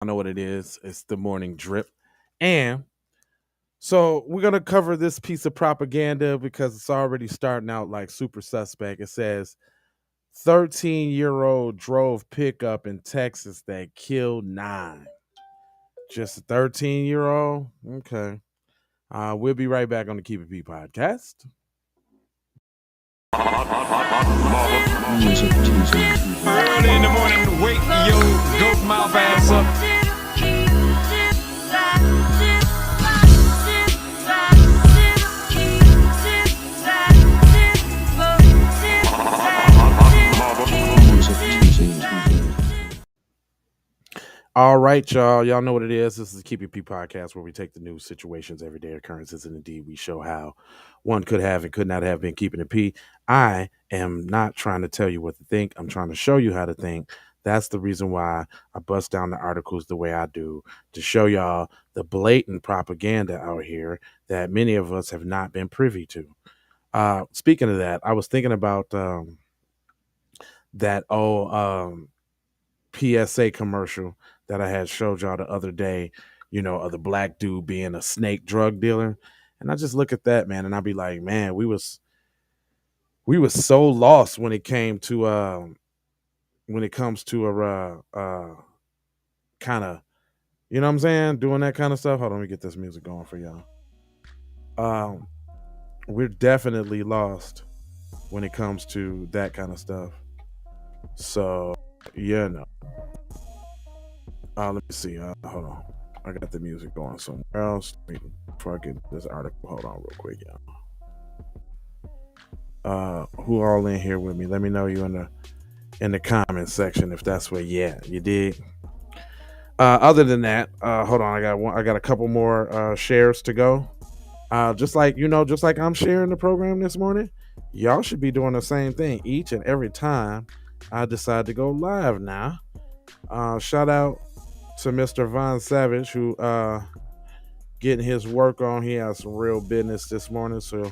I know what it is. It's the morning drip. And so we're going to cover this piece of propaganda because it's already starting out like super suspect. It says 13-year-old drove pickup in Texas that killed 9. Just a 13-year-old? Okay. We'll be right back on the Keep It P podcast. Early in the morning, wake your goat mouth ass up. All right, y'all. Y'all know what it is. This is the Keep It P podcast where we take the news, situations, everyday occurrences, and indeed we show how one could have and could not have been keeping it P. I am not trying to tell you what to think. I'm trying to show you how to think. That's the reason why I bust down the articles the way I do, to show y'all the blatant propaganda out here that many of us have not been privy to. Speaking of that, I was thinking about that PSA commercial that I had showed y'all the other day, of the black dude being a snake drug dealer. And I just look at that, man, and I'd be like, man, we was so lost when it came to when it comes to kind of, you know what I'm saying, doing that kind of stuff. Hold on, let me get this music going for y'all. Um we're definitely lost when it comes to that kind of stuff. So, yeah, no. Let me see. Hold on. I got the music going somewhere else. Before I get this article, hold on real quick, y'all. Who all in here with me? Let me know you in the comment section if that's where you did. Other than that, hold on. I got a couple more shares to go. Just like I'm sharing the program this morning, y'all should be doing the same thing each and every time I decide to go live now. Shout out to Mr. Von Savage who getting his work on. He has some real business this morning, so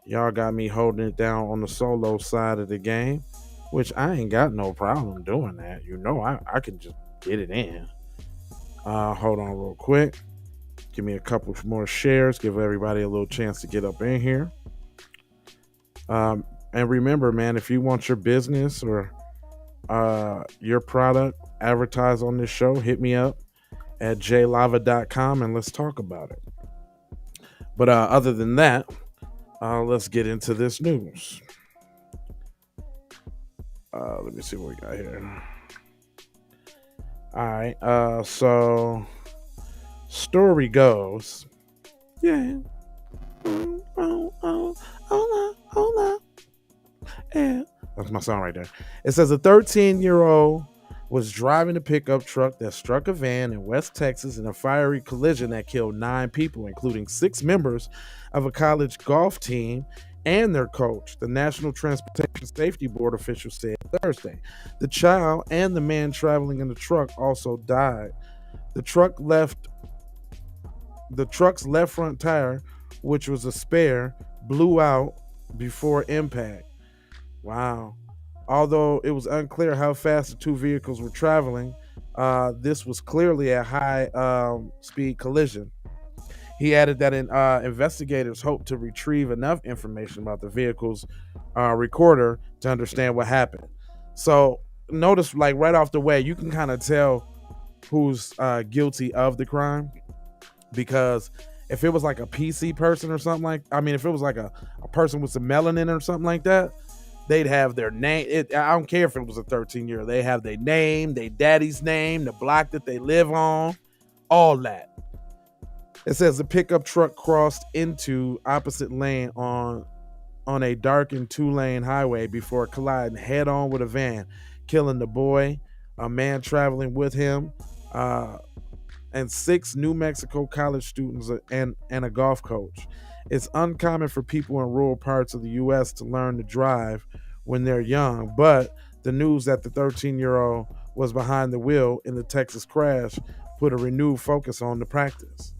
y'all got me holding it down on the solo side of the game, which I ain't got no problem doing that. I can just get it in. Hold on real quick. Give me a couple more shares. Give everybody a little chance to get up in here. And remember, man, if you want your business or your product advertised on this show, hit me up at jlava.com and let's talk about it. But other than that, let's get into this news. Let me see what we got here. All right. So story goes. Yeah. Yeah. That's my song right there. It says a 13-year-old was driving a pickup truck that struck a van in West Texas in a fiery collision that killed 9 people, including 6 members of a college golf team and their coach, the National Transportation Safety Board official said Thursday. The child and the man traveling in the truck also died. The truck's left front tire, which was a spare, blew out before impact. Wow. Although it was unclear how fast the two vehicles were traveling, this was clearly a high speed collision. He added that investigators hope to retrieve enough information about the vehicle's recorder to understand what happened. So notice, like right off the way, you can kind of tell who's guilty of the crime, because if it was like a PC person or something if it was like a person with some melanin or something like that, they'd have their name. I don't care if it was a 13-year. They have their name, their daddy's name, the block that they live on, all that. It says the pickup truck crossed into opposite lane on a darkened 2-lane highway before colliding head-on with a van, killing the boy, a man traveling with him, and 6 New Mexico college students and a golf coach. It's uncommon for people in rural parts of the U.S. to learn to drive when they're young, but the news that the 13-year-old was behind the wheel in the Texas crash put a renewed focus on the practice.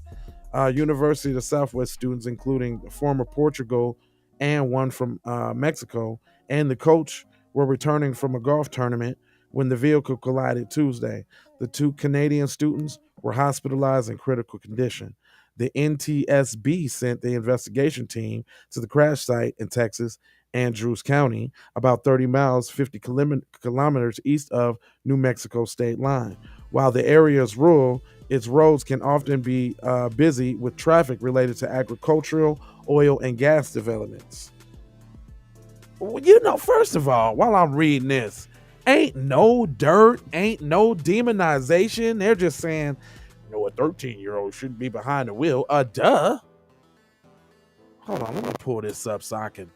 University of the Southwest students, including the former Portugal and one from Mexico, and the coach were returning from a golf tournament when the vehicle collided Tuesday. The 2 Canadian students were hospitalized in critical condition. The NTSB sent the investigation team to the crash site in Texas, Andrews County, about 30 miles, 50 kilometers east of New Mexico state line. While the area is rural, its roads can often be busy with traffic related to agricultural, oil, and gas developments. Well, first of all, while I'm reading this, ain't no dirt, ain't no demonization. They're just saying, a 13-year-old shouldn't be behind the wheel. Duh. Hold on, let me pull this up so I can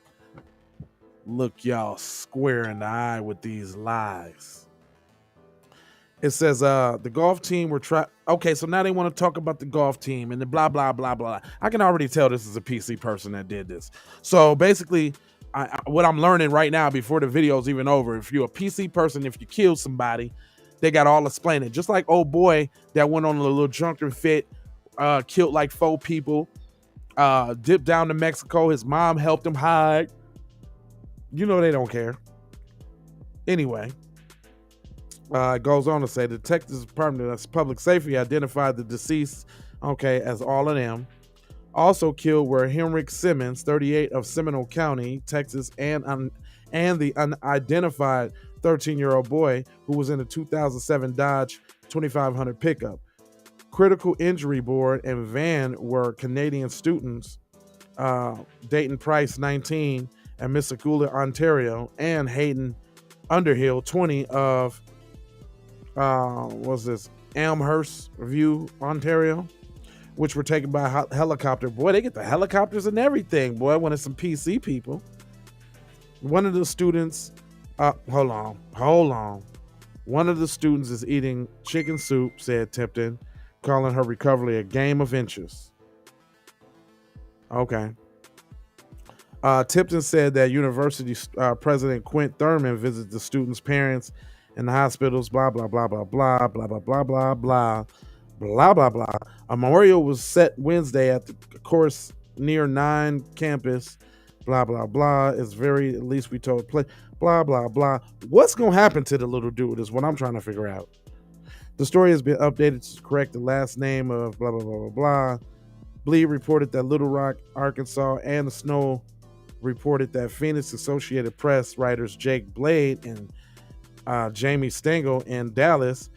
look y'all square in the eye with these lies. It says the golf team were okay, so now they want to talk about the golf team and the blah blah blah blah. I can already tell this is a PC person that did this. So basically, what I'm learning right now before the video's even over, if you're a PC person, if you kill somebody, they got all explaining. Just like old boy that went on a little drunken fit, killed like 4 people, dipped down to Mexico. His mom helped him hide. They don't care. Anyway, it goes on to say the Texas Department of Public Safety identified the deceased, as all of them. Also killed were Henrik Simmons, 38, of Seminole County, Texas, and the unidentified 13-year-old boy who was in a 2007 Dodge 2500 pickup. Critical injury board and van were Canadian students, Dayton Price, 19, and Mississauga, Ontario, and Hayden Underhill, 20, of Elmhurst View, Ontario, which were taken by helicopter. Boy, they get the helicopters and everything, boy, when it's some PC people. One of the students, hold on. One of the students is eating chicken soup, said Tipton, calling her recovery a game of inches. Okay. Tipton said that University President Quint Thurman visited the students' parents in the hospitals, blah, blah, blah, blah, blah, blah, blah, blah, blah, blah, blah, blah, blah. A memorial was set Wednesday at the course near 9 campus, blah, blah, blah. It's very, at least we told, blah, blah, blah. What's going to happen to the little dude is what I'm trying to figure out. The story has been updated to correct the last name of blah, blah, blah, blah, blah. Bleed reported that Little Rock, Arkansas, and the Snow reported that Phoenix Associated Press writers Jake Blade and Jamie Stengel in Dallas,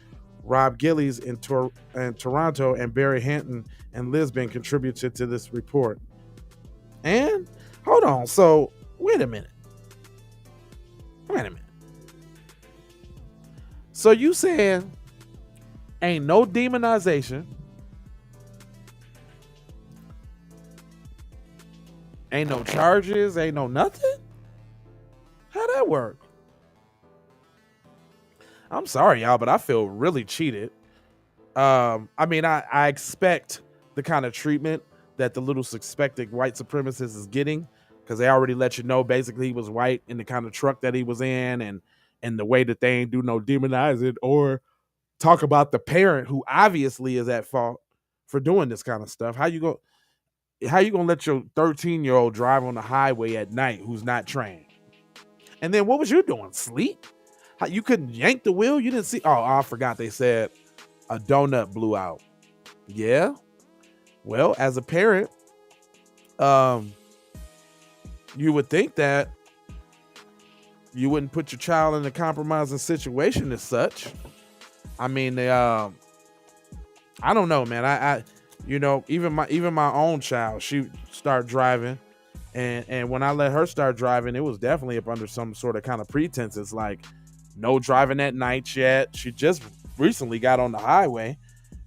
Rob Gillies in Toronto, and Barry Hanton in Lisbon contributed to this report. And hold on, so wait a minute. So you saying ain't no demonization, ain't no charges, ain't no nothing? How that work? I'm sorry, y'all, but I feel really cheated. I expect the kind of treatment that the little suspected white supremacist is getting, because they already let you know basically he was white in the kind of truck that he was in, and the way that they ain't do no demonizing or talk about the parent who obviously is at fault for doing this kind of stuff. How you gonna let your 13-year-old drive on the highway at night who's not trained? And then what was you doing? Sleep? You couldn't yank the wheel? You didn't see? Oh, I forgot they said a donut blew out. Yeah. Well, as a parent, you would think that you wouldn't put your child in a compromising situation as such. I mean, I don't know, man. I even my own child, she started driving, and when I let her start driving, it was definitely up under some sort of kind of pretenses, like no driving at night yet. She just recently got on the highway.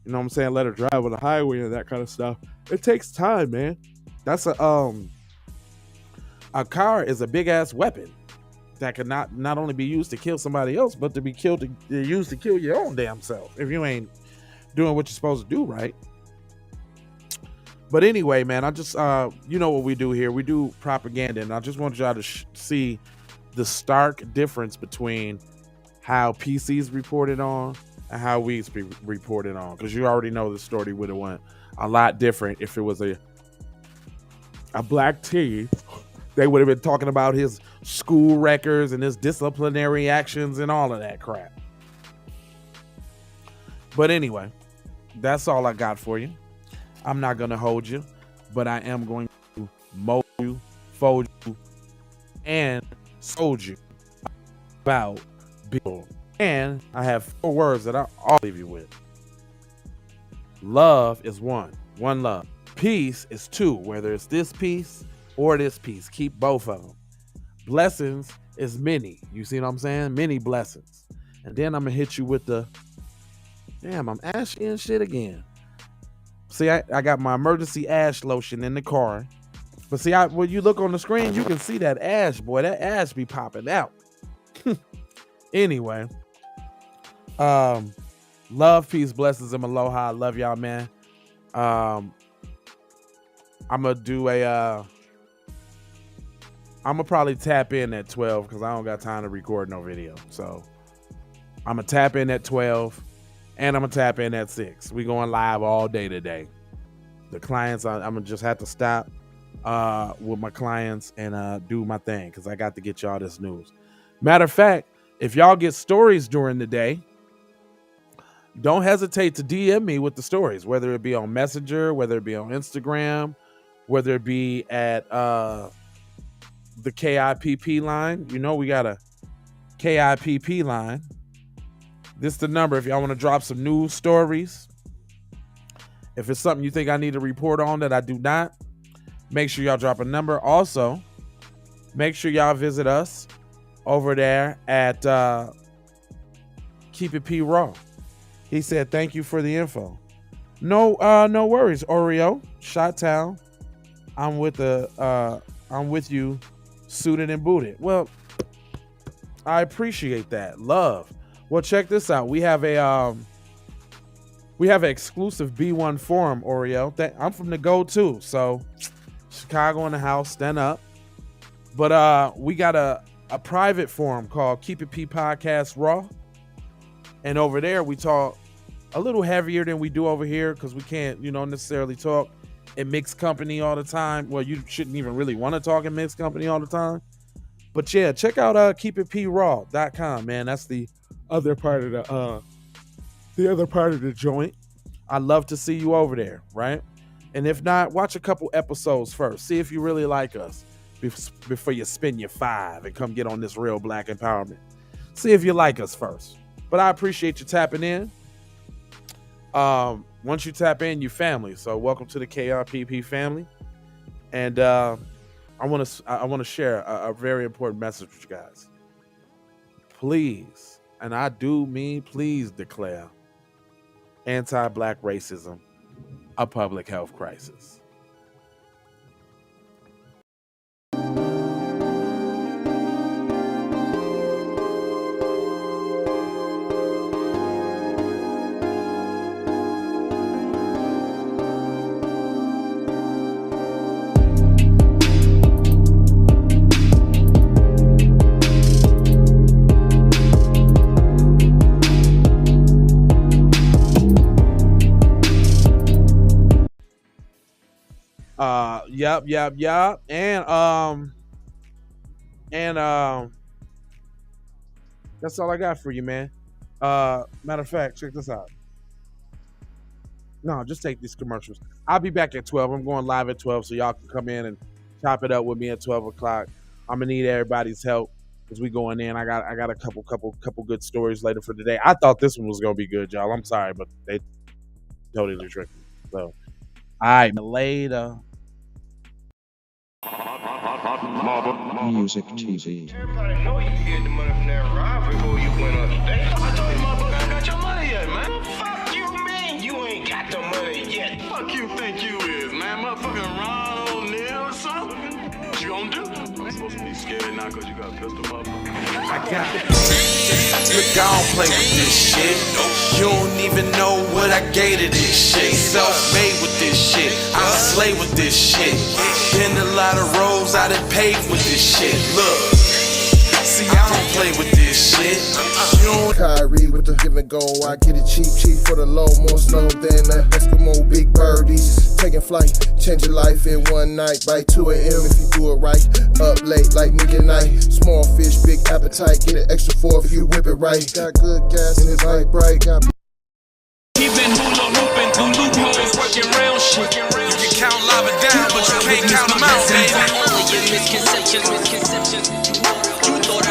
You know what I'm saying? Let her drive on the highway and that kind of stuff. It takes time, man. That's a car is a big ass weapon that could not only be used to kill somebody else, but to be used to kill your own damn self if you ain't doing what you're supposed to do, right? But anyway, man, I just you know what we do here? We do propaganda, and I just want y'all to see the stark difference between how PCs reported on and how we reported on, because you already know the story would have went a lot different if it was a black teen. They would have been talking about his school records and his disciplinary actions and all of that crap. But anyway, that's all I got for you. I'm not going to hold you, but I am going to mold you, fold you, and sold you about Bill. And I have 4 words that I'll leave you with. Love is 1. 1 love. Peace is 2. Whether it's this piece or this piece, keep both of them. Blessings is many. You see what I'm saying? Many blessings. And then I'm going to hit you with the, damn, I'm ashy and shit again. See, I got my emergency ash lotion in the car. But see, when you look on the screen, you can see that ash, boy. That ash be popping out. Anyway. Love, peace, blessings, and aloha. I love y'all, man. I'm gonna do I'm gonna probably tap in at 12 because I don't got time to record no video. So I'm gonna tap in at 12 and I'm gonna tap in at 6. We going live all day today. The clients, I'm gonna just have to stop with my clients and do my thing because I got to get y'all this news. Matter of fact, if y'all get stories during the day, don't hesitate to DM me with the stories, whether it be on Messenger, whether it be on Instagram, whether it be at the KIPP line. You know, we got a KIPP line. This is the number if y'all want to drop some news stories. If it's something you think I need to report on that I do not, make sure y'all drop a number. Also, make sure y'all visit us over there at Keep It P Raw. He said, thank you for the info. No worries, Oreo. Shot-town. I'm with you, suited and booted. Well, I appreciate that. Love. Well, check this out. We have an exclusive B1 forum, Oreo. I'm from the Go too. So Chicago in the house, stand up. But we got a private forum called Keep It P Podcast Raw. And over there, we talk a little heavier than we do over here because we can't, necessarily talk in mixed company all the time. Well, you shouldn't even really want to talk in mixed company all the time. But yeah, check out keepitpraw.com, man. That's the other part of the joint. I'd love to see you over there, right? And if not, watch a couple episodes first. See if you really like us before you spend your $5 and come get on this real black empowerment. See if you like us first. But I appreciate you tapping in. Once you tap in, you family. So welcome to the KRPP family. And I want to share a very important message with you guys. Please, and I do mean please, declare anti-black racism a public health crisis. Yep. And that's all I got for you, man. Matter of fact, check this out. No, just take these commercials. I'll be back at 12. I'm going live at 12, so y'all can come in and chop it up with me at 12 o'clock. I'm gonna need everybody's help as we going in. I got a couple good stories later for today. I thought this one was gonna be good, y'all. I'm sorry, but they totally tricked me. So, all right, later. Music TV. Everybody know you get the money from that ride before you went on the day. I told you motherfucker, I got your money yet, man. Fuck you, man. You ain't got the money yet. Fuck you think you is, man. Motherfucking Ron O'Neal or something. What you gonna do? I'm supposed to be scared now because you got a pistol, motherfucker. I got it. Look, I don't play with this shit. You don't even know what I gave to this shit. Self-made with this shit. I slay with this shit. Been a lot of roads I done paved with this shit. Look, see, I don't play with this shit. Kyrie with the give and go. I get it cheap for the low. More snow than the Eskimo big birdies. Taking flight, change your life in one night. By 2 a.m. if you do it right. Up late like midnight. Small fish, big appetite. Get an extra 4 if you whip it right. Got good gas and it's light bright. Got He been hula hooping through loopholes, working round shit. You can count lava down, but you can't count them out, baby.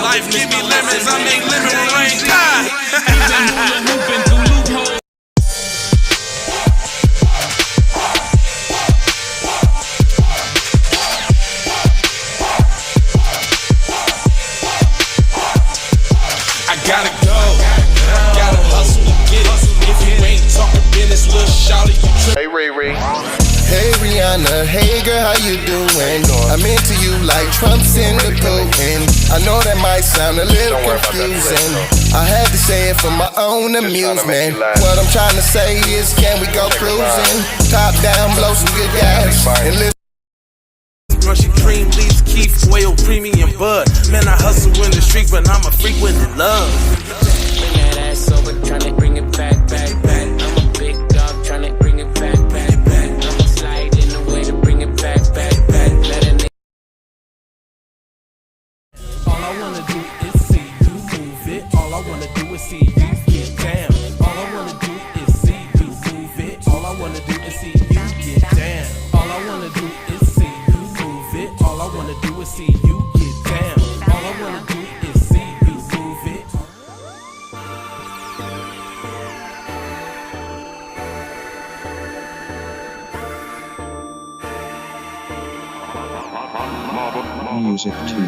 Life give me lemons, I make lemon rain die. He been hula hooping through loopholes. I gotta go, gotta hustle to get it. If you ain't talking business, little shawty, you trip. Hey Ray Ray. Hey Rihanna, hey girl, how you doing? I'm into you like Trump's in the Putin. I know that might sound a little confusing. I had to say it for my own amusement. What I'm trying to say is, can we go cruising? Top down, blow some good gas, and live. Brushy cream leaves, Keith, oil, premium bud. Man, I hustle in the street, but I'm a freak with the love. Bring that ass over, tryna bring it back, back, back. I'm a big dog, tryna bring it back, back, back. I'ma slide in the way to bring it back, back, back. Let a nigga. All I wanna do is see you move it. All I wanna do is see you get down. All I wanna do is see you move it. All I wanna do is see you get down. All I wanna do is see you move it. All I wanna do is see you get down. All I wanna do is see you move it. Music 2